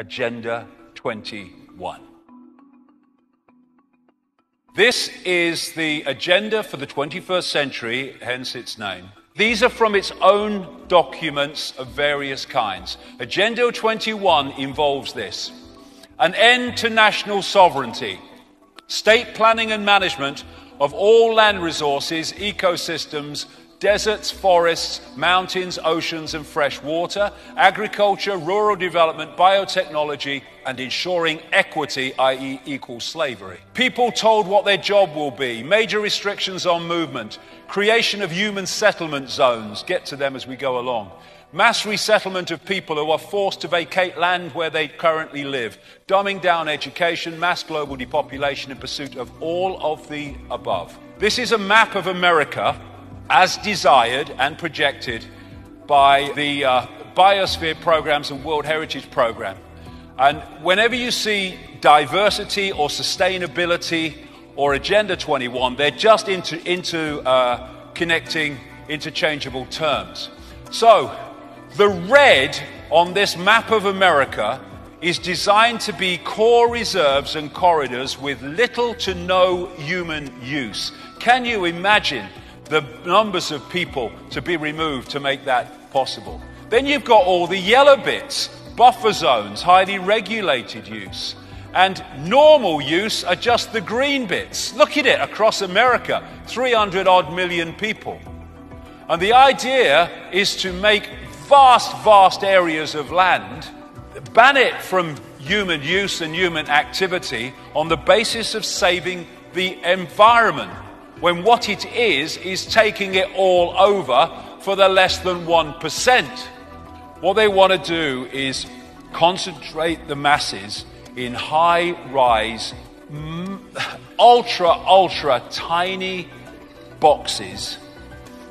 Agenda 21. This is the agenda for the 21st century, hence its name. These are from its own documents of various kinds. Agenda 21 involves this: an end to national sovereignty, state planning and management of all land resources, ecosystems, deserts, forests, mountains, oceans and fresh water, agriculture, rural development, biotechnology, and ensuring equity, i.e. equal slavery. People told what their job will be, major restrictions on movement, creation of human settlement zones, get to them as we go along, mass resettlement of people who are forced to vacate land where they currently live, dumbing down education, mass global depopulation in pursuit of all of the above. This is a map of America as desired and projected by the Biosphere Programs and World Heritage Program. And whenever you see diversity or sustainability or Agenda 21, they're just into connecting interchangeable terms. So the red on this map of America is designed to be core reserves and corridors with little to no human use. Can you imagine the numbers of people to be removed to make that possible? Then you've got all the yellow bits, buffer zones, highly regulated use. And normal use are just the green bits. Look at it across America, 300 odd million people. And the idea is to make vast areas of land, ban it from human use and human activity on the basis of saving the environment, when what it is taking it all over for the less than 1%. What they want to do is concentrate the masses in high-rise, ultra tiny boxes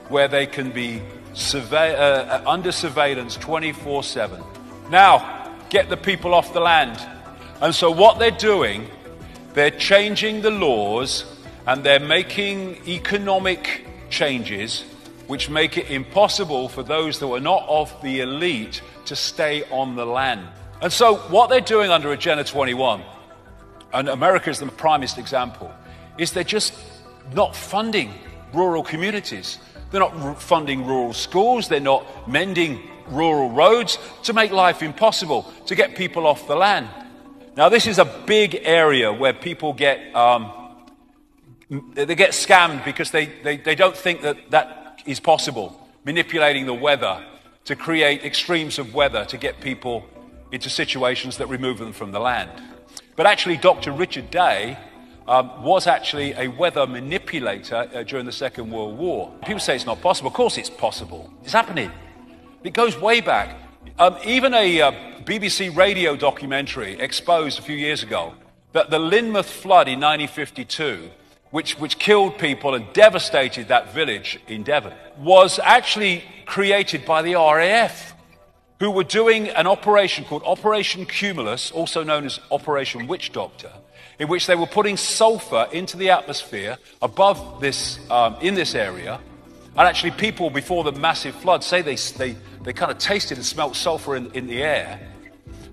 where they can be under surveillance 24/7. Now, get the people off the land. And so what they're doing, they're changing the laws and they're making economic changes which make it impossible for those that are not of the elite to stay on the land. And so what they're doing under Agenda 21, and America is the primest example, is they're just not funding rural communities. They're not funding rural schools. They're not mending rural roads to make life impossible, to get people off the land. Now, this is a big area where people get scammed because they don't think that is possible, manipulating the weather to create extremes of weather to get people into situations that remove them from the land. But actually, Dr. Richard Day was actually a weather manipulator during the Second World War. People say it's not possible. Of course it's possible. It's happening. It goes way back. Even a BBC radio documentary exposed a few years ago that the Lynmouth flood in 1952, which killed people and devastated that village in Devon, was actually created by the RAF, who were doing an operation called Operation Cumulus, also known as Operation Witch Doctor, in which they were putting sulfur into the atmosphere above this, in this area. And actually people before the massive flood say they kind of tasted and smelt sulfur in the air.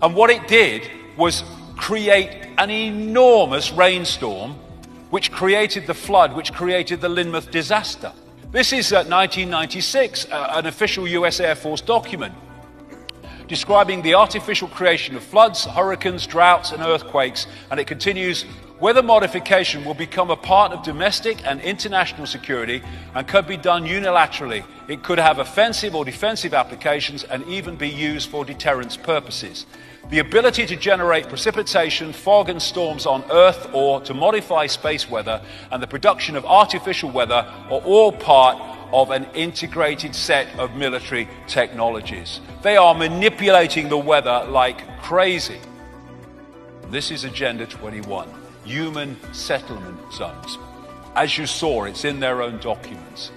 And what it did was create an enormous rainstorm, which created the flood, which created the Lynmouth disaster. This is 1996, an official US Air Force document describing the artificial creation of floods, hurricanes, droughts and earthquakes, and it continues, weather modification will become a part of domestic and international security and could be done unilaterally. It could have offensive or defensive applications and even be used for deterrence purposes. The ability to generate precipitation, fog and storms on Earth or to modify space weather and the production of artificial weather are all part of an integrated set of military technologies. They are manipulating the weather like crazy. This is Agenda 21, human settlement zones. As you saw, it's in their own documents.